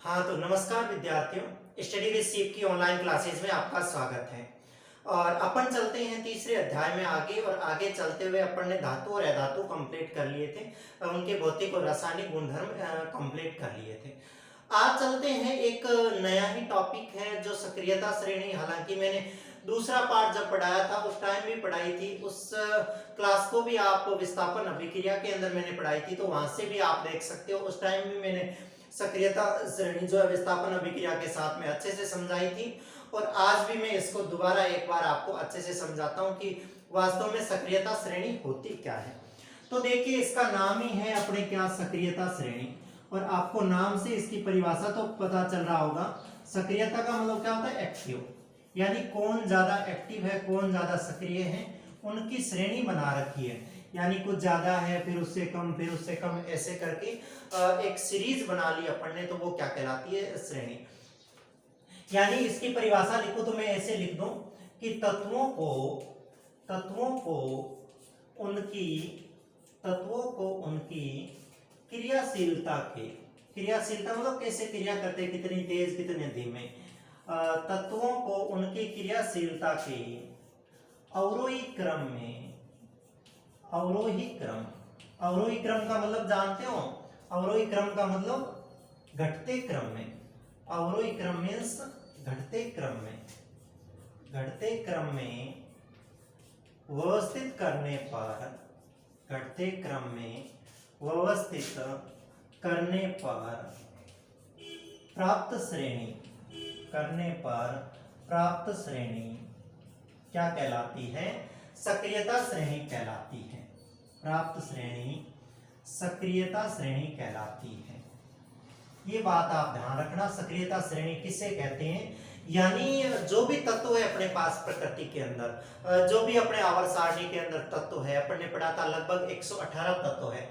हाँ तो नमस्कार विद्यार्थियों, स्टडी विद सीप की ऑनलाइन क्लासेस में आपका स्वागत है। और अपन चलते हैं तीसरे अध्याय में आगे। और आगे चलते हुए अपन ने धातु और अधातु कंप्लीट कर लिए थे और उनके भौतिक और रासायनिक गुणधर्म कंप्लीट कर लिए थे। आज चलते हैं, एक नया ही टॉपिक है जो सक्रियता श्रेणी। हालांकि मैंने दूसरा पार्ट जब पढ़ाया था उस टाइम भी पढ़ाई थी, उस क्लास को भी आप विस्थापन अभिक्रिया के अंदर मैंने पढ़ाई थी, तो वहां से भी आप देख सकते हो। उस टाइम भी मैंने सक्रियता श्रेणी जो है विस्थापन अभिक्रिया के साथ में अच्छे से समझाई थी। और आज भी मैं इसको दोबारा एक बार आपको अच्छे से समझाता हूं कि वास्तव में सक्रियता श्रेणी होती क्या है। तो देखिए, इसका नाम ही है अपने क्या, सक्रियता श्रेणी। और आपको नाम से इसकी परिभाषा तो पता चल रहा होगा। सक्रियता का मतलब क्या होता है? एक्टिव, यानी कौन ज्यादा एक्टिव है, कौन ज्यादा सक्रिय है, उनकी श्रेणी बना रखी है। यानी कुछ ज्यादा है, फिर उससे कम, फिर उससे कम, ऐसे करके एक सीरीज बना ली अपन ने, तो वो क्या कहलाती है? श्रेणी। यानी इसकी परिभाषा लिखो तो मैं ऐसे लिख दूं कि तत्वों को उनकी क्रियाशीलता मतलब कैसे क्रिया करते, कितनी तेज कितने धीमे, तत्वों को उनकी क्रियाशीलता के अवरोही क्रम का मतलब जानते हो? अवरोही क्रम का मतलब घटते क्रम में। अवरोही क्रम मीन्स घटते क्रम में व्यवस्थित करने पर प्राप्त श्रेणी क्या कहलाती है? सक्रियता श्रेणी कहलाती है। प्राप्त श्रेणी सक्रियता श्रेणी कहलाती है। ये बात आप ध्यान रखना, सक्रियता श्रेणी किसे कहते हैं? यानी जो भी तत्व है अपने पास प्रकृति के अंदर, जो भी अपने आवर्त सारणी के अंदर तत्व है, अपन ने पढ़ा था लगभग 118 तत्व है।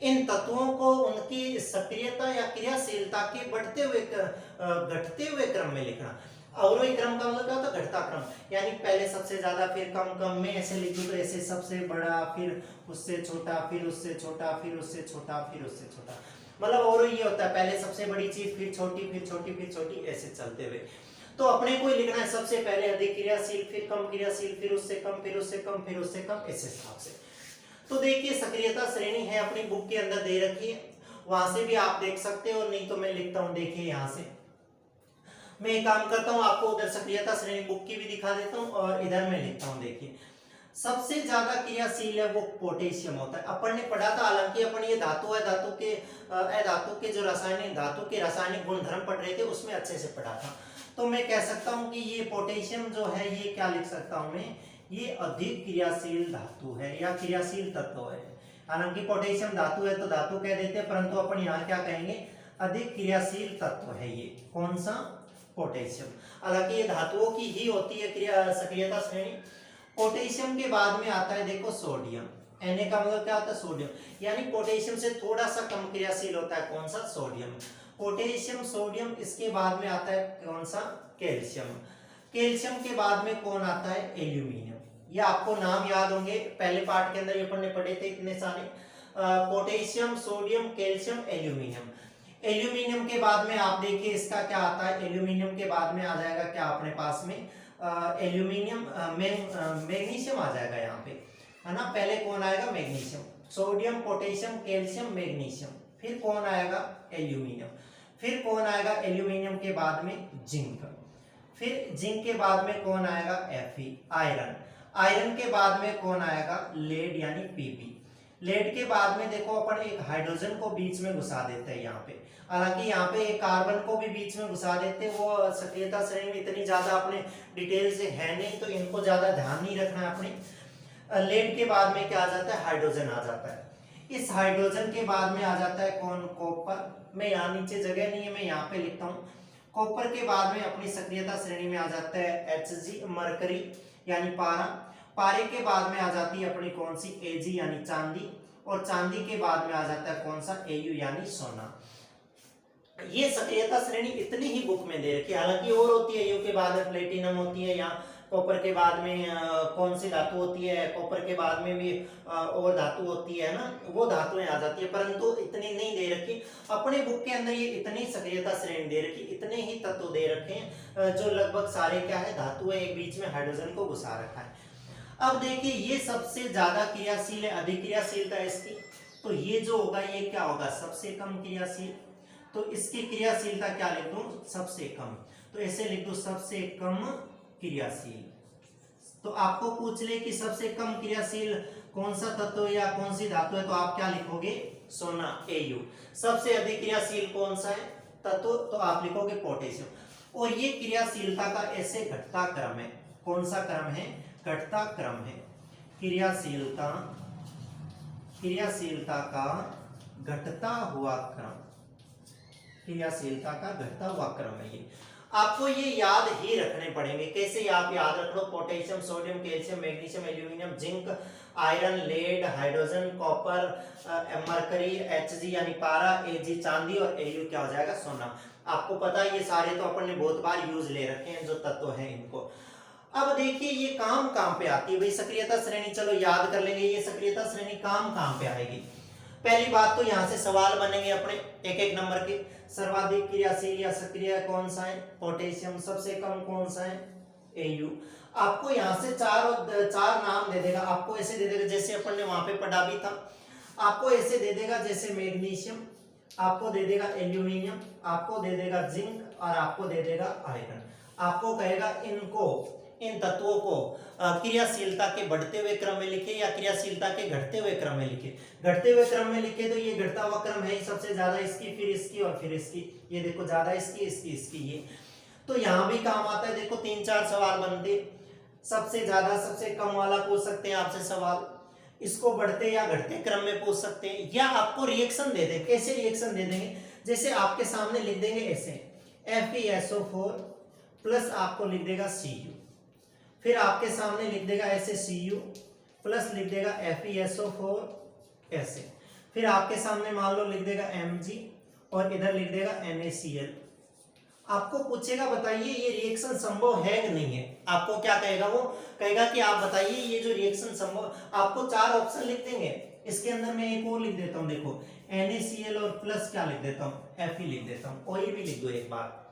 इन तत्वों को उनकी सक्रियता या क्रियाशीलता के घटते हुए क्रम में लिखना। अवरोही क्रम का मतलब क्या होता है? घटता क्रम, यानी पहले सबसे ज्यादा, फिर कम कम में ऐसे लिखूं तो ऐसे सबसे बड़ा, फिर उससे छोटा, फिर उससे छोटा, फिर उससे छोटा, फिर उससे छोटा। मतलब और ये होता है, पहले सबसे बड़ी चीज, फिर छोटी, फिर छोटी, फिर छोटी, ऐसे चलते हुए। तो अपने को ही लिखना है सबसे पहले अधिक क्रियाशील, फिर कम क्रियाशील, फिर उससे कम, फिर उससे कम, फिर उससे कम, ऐसे हिसाब से। तो देखिए, सक्रियता श्रेणी है अपनी बुक के अंदर दे रखी है, वहां से भी आप देख सकते हो, नहीं तो मैं लिखता हूं। देखिए यहां से मैं एक काम करता हूं, आपको उधर सक्रियता श्रेणी बुक की भी दिखा देता हूं और इधर मैं लिखता हूं। देखिए, सबसे ज्यादा क्रियाशील है वो पोटेशियम होता है। अपन ने पढ़ा था, हालांकि अपन ये धातु है, धातु के जो धातु के रासायनिक गुणधर्म पढ़ रहे थे, उसमें अच्छे से पढ़ा था। तो मैं कह सकता हूं कि ये पोटेशियम जो है, ये क्या लिख सकता हूं मैं? ये अधिक क्रियाशील धातु है या क्रियाशील तत्व है। हालांकि पोटेशियम धातु है तो धातु कह देते हैं, परंतु अपन यहाँ क्या कहेंगे? अधिक क्रियाशील तत्व है ये। कौन सा? पोटेशियम। हालांकि ये धातुओं की ही होती है सक्रियता श्रेणी। पोटेशियम के बाद में आता है देखो सोडियम। Na का मतलब क्या होता है? सोडियम। यानी पोटेशियम से थोड़ा सा कम क्रियाशील होता है। कौन सा? सोडियम। पोटेशियम, सोडियम, इसके बाद में आता है कौन सा? कैल्शियम। कैल्शियम के बाद में कौन आता है? एल्यूमिनियम। ये आपको नाम याद होंगे, पहले पार्ट के अंदर ये अपन ने पढ़े थे इतने सारे। Potassium, sodium, calcium, aluminium. Aluminium के बाद में आप देखिए इसका क्या आता है? एल्यूमिनियम के बाद में आ जाएगा क्या अपने पास में? एल्यूमिनियम, मैग्नीशियम आ जाएगा यहाँ पे, है ना। पहले कौन आएगा? Magnesium. Sodium, potassium, calcium, magnesium. फिर कौन आएगा? एल्यूमिनियम। फिर कौन आएगा? एल्यूमिनियम के बाद में जिंक। फिर जिंक के बाद में कौन आएगा? Fe, iron. आयरन के बाद में कौन आएगा? लेड यानी Pb। लेड के बाद में देखो अपन एक हाइड्रोजन को बीच में घुसा देते हैं यहाँ पे। हालांकि यहाँ पे एक कार्बन को भी बीच में घुसा देते हैं, वो सक्रियता श्रेणी में इतनी ज्यादा अपने डिटेल से है नहीं, तो इनको ज्यादा ध्यान नहीं रखना है अपने। लेड के बाद में क्या आ जाता है? हाइड्रोजन आ जाता है। इस हाइड्रोजन के बाद में आ जाता है कौन? कॉपर। मैं यहाँ नीचे जगह नहीं है, मैं यहाँ पे लिखता हूँ। कॉपर के बाद में अपनी सक्रियता श्रेणी में आ जाता है Hg, मरकरी यानी पारा। पारे के बाद में आ जाती है अपनी कौन सी? Ag यानी चांदी। और चांदी के बाद में आ जाता है कौन सा? Au यानी सोना। ये सक्रियता श्रेणी इतनी ही बुक में दे रखी है। हालांकि और होती है, यू के बाद में प्लेटिनम होती है, या कॉपर के बाद में कौन सी धातु होती है, कॉपर के बाद में भी और धातु होती है ना, वो धातुएं आ जाती है, परंतु इतनी नहीं दे रखी अपने बुक के अंदर। ये इतनी सक्रियता श्रेणी दे रखी, इतने ही तत्व दे रखे हैं जो लगभग सारे क्या है, धातु है, एक बीच में हाइड्रोजन को घुसा रखा है। अब देखिए ये सबसे ज्यादा क्रियाशील है, अधिक क्रियाशीलता है इसकी, तो ये जो होगा ये क्या होगा, सबसे कम क्रियाशील। तो इसकी क्रियाशीलता क्या लिख दूं, सबसे कम, तो ऐसे लिख दो सबसे कम क्रियाशील। तो आपको पूछ ले कि सबसे कम क्रियाशील कौन सा तत्व या कौन सी धातु है, तो आप क्या लिखोगे, सोना, Au। सबसे अधिक क्रियाशील कौन सा है तत्व, तो आप लिखोगे पोटेशियम। और ये क्रियाशीलता का ऐसे घटता क्रम है, कौन सा क्रम है, घटता क्रम है, क्रियाशीलता का घटता हुआ क्रम, क्रियाशीलता का घटता हुआ क्रम है ये। आपको ये याद ही रखने पड़ेंगे। कैसे आप याद रख लो, potassium, sodium, calcium, magnesium, aluminium, zinc, iron, lead, hydrogen, copper, mercury, Hg यानी पारा, Ag चांदी और Au क्या हो जाएगा, सोना। आपको पता है ये सारे तो अपन ने बहुत बार यूज ले रखे हैं जो तत्व हैं इनको। अब देखिए ये काम पे आती है भाई, सक्रियता श्रेणी, चलो याद कर लेंगे ये सक्रियता श्रेणी काम पे आएगी। पहली बात तो यहाँ से सवाल बनेंगे अपने एक एक नंबर के, सर्वाधिक क्रियाशील या सक्रिय कौन सा है, पोटेशियम, सबसे कम कौन सा है, Au। आपको यहाँ से चार नाम दे देगा, आपको ऐसे दे देगा जैसे अपन ने वहां पे पढ़ा भी था, आपको ऐसे दे देगा जैसे मैग्नीशियम, आपको दे देगा एल्यूमिनियम, आपको दे देगा जिंक और आपको दे देगा आयरन। आपको कहेगा इनको, इन तत्वों को क्रियाशीलता के बढ़ते हुए क्रम में लिखे या क्रियाशीलता के घटते हुए क्रम में लिखे। घटते हुए क्रम में लिखे तो ये घटता हुआ क्रम है, सबसे ज्यादा इसकी, फिर इसकी और फिर इसकी, ये देखो ज्यादा इसकी, इसकी, ये तो यहाँ भी काम आता है। देखो 3-4 सवाल बनते, सबसे ज्यादा सबसे कम वाला पूछ सकते हैं आपसे सवाल, इसको बढ़ते या घटते क्रम में पूछ सकते हैं, या आपको रिएक्शन दे दे। कैसे रिएक्शन दे देंगे, जैसे आपके सामने लिख देंगे ऐसे FeSO4 प्लस आपको लिख देगा Cu, फिर आपके सामने लिख देगा ऐसे Cu प्लस लिख देगा FeSO4 ऐसे, फिर आपके सामने मान लो लिख देगा Mg और इधर लिख देगा NaCl। आपको पूछेगा बताइए ये रिएक्शन संभव है कि नहीं है, आपको क्या कहेगा, वो कहेगा कि आप बताइए ये जो रिएक्शन संभव, आपको 4 ऑप्शन लिख देंगे, इसके अंदर मैं एक और लिख देता हूं, देखो NaCl और प्लस क्या लिख देता हूं, Fe लिख देता हूं, और ये भी लिख दो एक बार।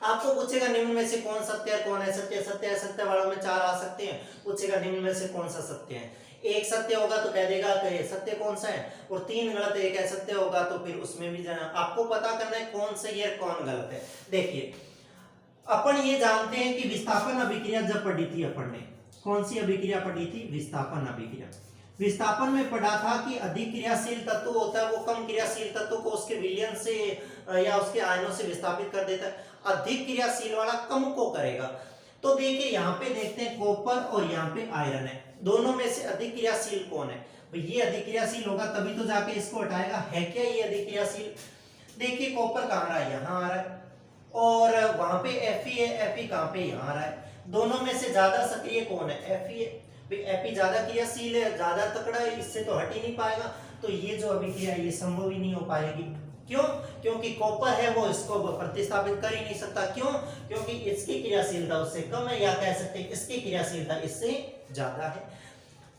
आपको पूछेगा निम्न में से कौन सत्य है, कौन है सत्य, सत्य असत्य वालों में 4 आ सकते हैं, पूछेगा निम्न में से कौन सा सत्य है, एक सत्य होगा तो कह देगा कि सत्य कौन सा है, और 3 गलत है, एक असत्य होगा तो फिर उसमें भी जाना। आपको पता करना है कौन सही है कौन गलत है। देखिए अपन ये जानते हैं कि विस्थापन अभिक्रिया जब पढ़ी थी अपन ने, कौन सी अभिक्रिया पढ़ी थी, विस्थापन अभिक्रिया। विस्थापन में पढ़ा था कि अधिक क्रियाशील तत्व होता है वो कम क्रियाशील तत्व को उसके विलयन से या उसके आयनों से विस्थापित कर देता है, अधिक क्रियाशील वाला कम को करेगा। तो देखिए यहाँ पे देखते हैं कॉपर और यहाँ पे आयरन है, दोनों में से अधिक क्रियाशील कौन है, ये अधिक क्रियाशील होगा तभी तो जाके इसको हटाएगा, है क्या ये अधिक क्रियाशील। देखिए कॉपर कहाँ रहा है, यहाँ आ रहा है, और वहां पे Fe है, Fe कहाँ पे, यहाँ आ रहा है। दोनों में से ज्यादा सक्रिय कौन है, Fe है, Fe ज्यादा क्रियाशील है, ज्यादा तकड़ा है, इससे तो हट ही नहीं पाएगा, तो ये जो अभिक्रिया ये संभव ही नहीं हो पाएगी। क्यों, क्योंकि कॉपर है वो इसको प्रतिस्थापित कर ही नहीं सकता। क्यों, क्योंकि इसकी क्रियाशीलता उससे कम है, या कह सकते हैं इसकी क्रियाशीलता इससे ज्यादा है।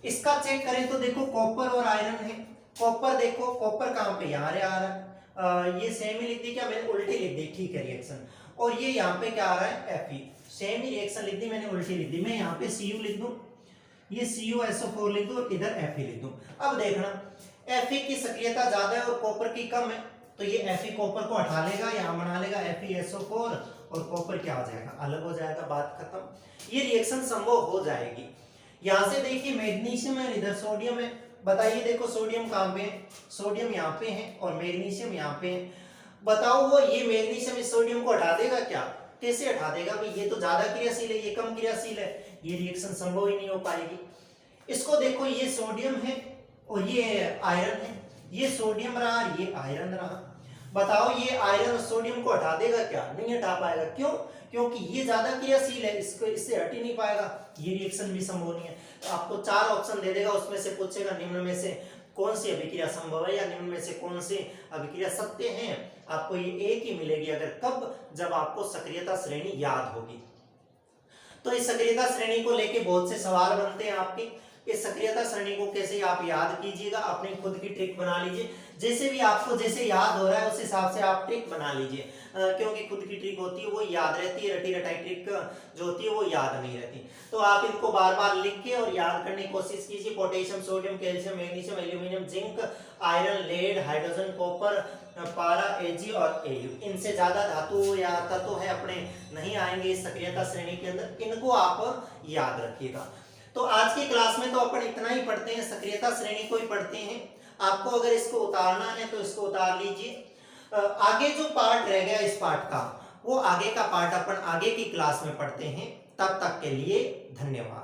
इसका चेक करें तो देखो कॉपर और आयरन है, कॉपर देखो, कॉपर कहाँ पे, यहाँ आ रहा है, ये सेम ही लिख दी क्या, मैंने उल्टी लिख दी, ठीक है रिएक्शन, और ये यहाँ पे क्या आ रहा है, Fe, सेम ही रिएक्शन लिख दी, मैंने उल्टी लिख दी। मैं यहाँ पे Cu लिख दूं, ये CuSO4 लिख दूं और इधर Fe लिख दूं। अब देखना Fe की सक्रियता ज्यादा है और कॉपर की कम है, तो ये Fe कॉपर को हटा लेगा, यहाँ बना लेगा FeSO4 और कॉपर क्या हो जाएगा, अलग हो जाएगा, बात खत्म। ये रिएक्शन संभव हो जाएगी। यहाँ से देखिए मैग्नीशियम है, इधर सोडियम है, बताइए देखो सोडियम कहाँ पे है, सोडियम यहाँ पे है और मैग्नीशियम यहाँ पे है। बताओ वो ये मैग्नीशियम इस सोडियम को हटा देगा क्या, कैसे हटा देगा भाई, ये तो ज्यादा क्रियाशील है, ये कम क्रियाशील है, ये रिएक्शन संभव ही नहीं हो पाएगी। इसको देखो ये सोडियम है और ये आयरन है, ये सोडियम रहा और ये आयरन रहा, बताओ ये आयरन और सोडियम को हटा देगा क्या, नहीं हटा पाएगा। क्यों, क्योंकि ये ज्यादा क्रियाशील है, इसको इससे हट ही नहीं पाएगा, ये रिएक्शन भी संभव नहीं है। तो आपको 4 ऑप्शन दे देगा, उसमें से पूछेगा निम्न में से कौन सी अभिक्रिया संभव है या निम्न में से कौन सी अभिक्रिया सत्य है। आपको ये एक ही मिलेगी, अगर कब, जब आपको सक्रियता श्रेणी याद होगी। तो इस सक्रियता श्रेणी को लेके बहुत से सवाल बनते हैं आपके। इस सक्रियता श्रेणी को कैसे आप याद कीजिएगा, अपनी खुद की ट्रिक बना लीजिए, जैसे भी आपको जैसे याद हो रहा है उस हिसाब से आप ट्रिक बना लीजिए, क्योंकि खुद की ट्रिक होती है वो याद रहती है, रटी रटाई ट्रिक जो होती है वो याद नहीं रहती। तो आप इनको बार बार लिख के और याद करने की कोशिश कीजिए। Potassium, sodium, calcium, magnesium, aluminium, zinc, iron, lead, hydrogen, copper, पारा, एजी और एयू, इनसे ज्यादा धातु या तत्व है अपने नहीं आएंगे इस सक्रियता श्रेणी के अंदर, इनको आप याद रखिएगा। तो आज की क्लास में तो अपन इतना ही पढ़ते हैं, सक्रियता श्रेणी को ही पढ़ते हैं। आपको अगर इसको उतारना है तो इसको उतार लीजिए। आगे जो पार्ट रह गया इस पार्ट का, वो आगे का पार्ट अपन आगे की क्लास में पढ़ते हैं। तब तक के लिए धन्यवाद।